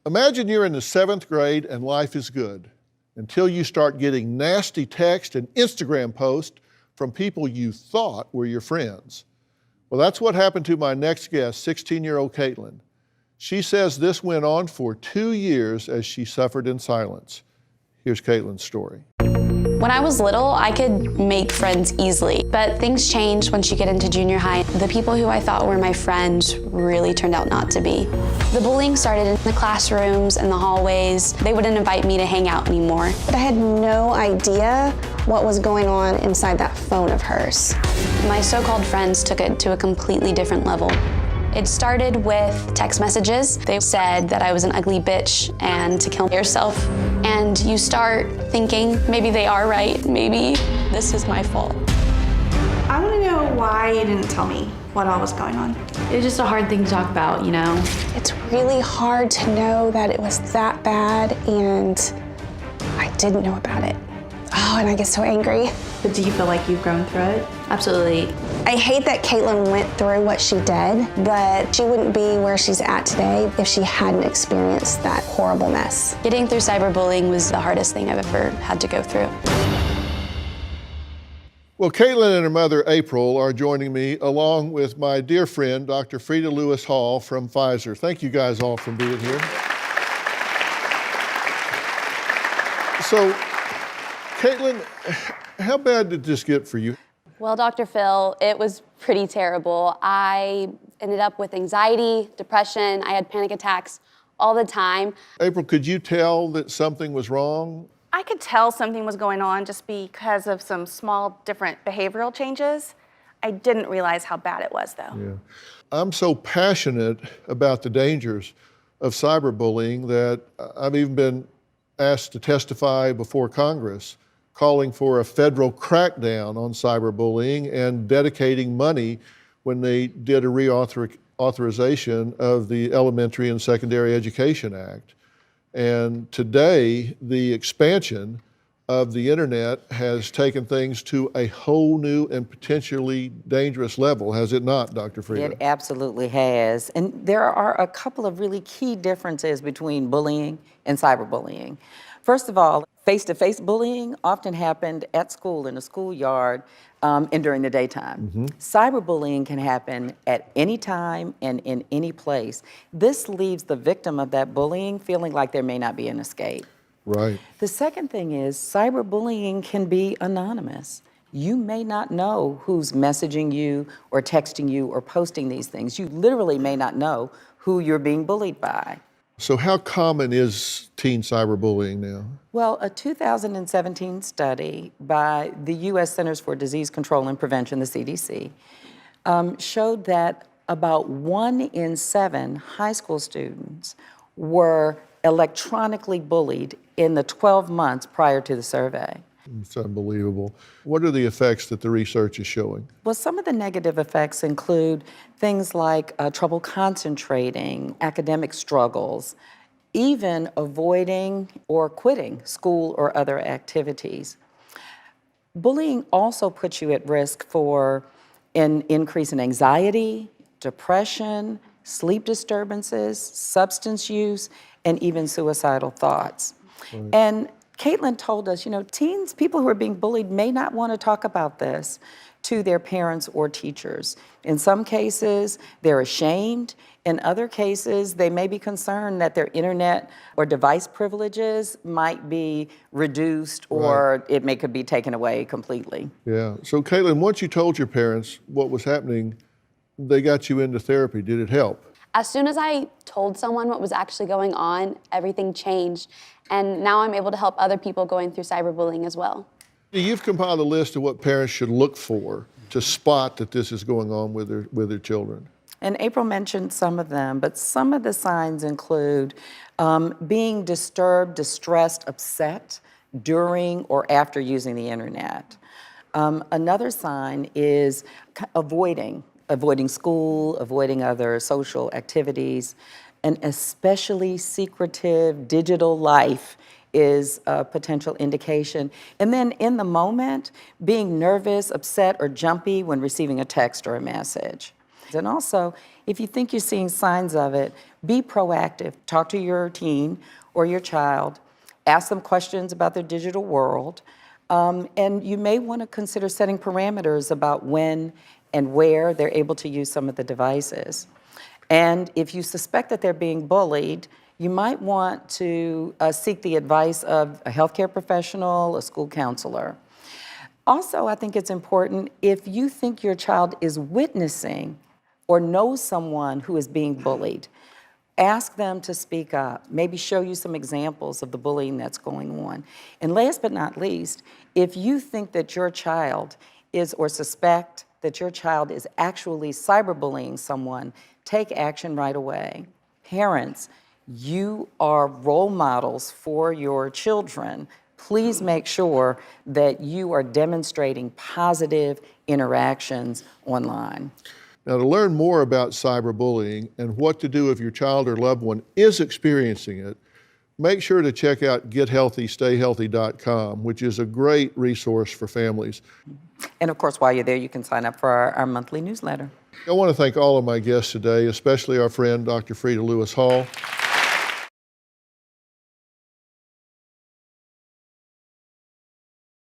Imagine you're in the 7th grade and life is good until you start getting nasty text and Instagram posts from people you thought were your friends. Well, that's what happened to my next guest, 16-year-old Caitlin. She says this went on for 2 years as she suffered in silence. Here's Caitlin's story. When I was little, I could make friends easily, but things changed once you get into junior high. The people who I thought were my friends really turned out not to be. The bullying started in the classrooms and the hallways. They wouldn't invite me to hang out anymore. But I had no idea what was going on inside that phone of hers. My so-called friends took it to a completely different level. It started with text messages. They said that I was an ugly bitch and to kill yourself. And you start thinking, maybe they are right, maybe this is my fault. I want to know why you didn't tell me what all was going on. It was just a hard thing to talk about, you know? It's really hard to know that it was that bad and I didn't know about it. Oh, and I get so angry. But do you feel like you've grown through it? Absolutely. I hate that Caitlin went through what she did, but she wouldn't be where she's at today if she hadn't experienced that horrible mess. Getting through cyberbullying was the hardest thing I've ever had to go through. Well, Caitlin and her mother, April, are joining me along with my dear friend, Dr. Frida Lewis Hall from Pfizer. Thank you guys all for being here. So, Caitlin, how bad did this get for you? Well, Dr. Phil, it was pretty terrible. I ended up with anxiety, depression. I had panic attacks all the time. April, could you tell that something was wrong? I could tell something was going on just because of some small different behavioral changes. I didn't realize how bad it was, though. Yeah. I'm so passionate about the dangers of cyberbullying that I've even been asked to testify before Congress, calling for a federal crackdown on cyberbullying and dedicating money when they did a reauthorization of the Elementary and Secondary Education Act. And today, the expansion of the internet has taken things to a whole new and potentially dangerous level, has it not, Dr. Frida? It absolutely has. And there are a couple of really key differences between bullying and cyberbullying. First of all, face-to-face bullying often happened at school, in a schoolyard, and during the daytime. Cyberbullying can happen at any time and in any place. This leaves the victim of that bullying feeling like there may not be an escape. Right. The second thing is cyberbullying can be anonymous. You may not know who's messaging you or texting you or posting these things. You literally may not know who you're being bullied by. So how common is teen cyberbullying now? Well, a 2017 study by the U.S. Centers for Disease Control and Prevention, the CDC, showed that about 1 in 7 high school students were electronically bullied in the 12 months prior to the survey. It's unbelievable. What are the effects that the research is showing? Well, some of the negative effects include things like trouble concentrating, academic struggles, even avoiding or quitting school or other activities. Bullying also puts you at risk for an increase in anxiety, depression, sleep disturbances, substance use, and even suicidal thoughts. Right. And Caitlin told us, you know, teens, people who are being bullied may not want to talk about this to their parents or teachers. In some cases, they're ashamed. In other cases, they may be concerned that their internet or device privileges might be reduced or it could be taken away completely. Yeah. So Caitlin, once you told your parents what was happening, they got you into therapy. Did it help? As soon as I told someone what was actually going on, everything changed. And now I'm able to help other people going through cyberbullying as well. You've compiled a list of what parents should look for to spot that this is going on with their children. And April mentioned some of them, but some of the signs include being disturbed, distressed, upset during or after using the internet. Another sign is avoiding school, avoiding other social activities. An especially secretive digital life is a potential indication. And then in the moment, being nervous, upset, or jumpy when receiving a text or a message. And also, if you think you're seeing signs of it, be proactive. Talk to your teen or your child. Ask them questions about their digital world. And you may want to consider setting parameters about when and where they're able to use some of the devices. And if you suspect that they're being bullied, you might want to seek the advice of a healthcare professional, a school counselor. Also, I think it's important if you think your child is witnessing or knows someone who is being bullied, ask them to speak up, maybe show you some examples of the bullying that's going on. And last but not least, if you think that your child is or suspect that your child is actually cyberbullying someone, take action right away. Parents, you are role models for your children. Please make sure that you are demonstrating positive interactions online. Now, to learn more about cyberbullying and what to do if your child or loved one is experiencing it, make sure to check out gethealthystayhealthy.com, which is a great resource for families. And of course, while you're there, you can sign up for our monthly newsletter. I want to thank all of my guests today, especially our friend Dr. Frida Lewis Hall.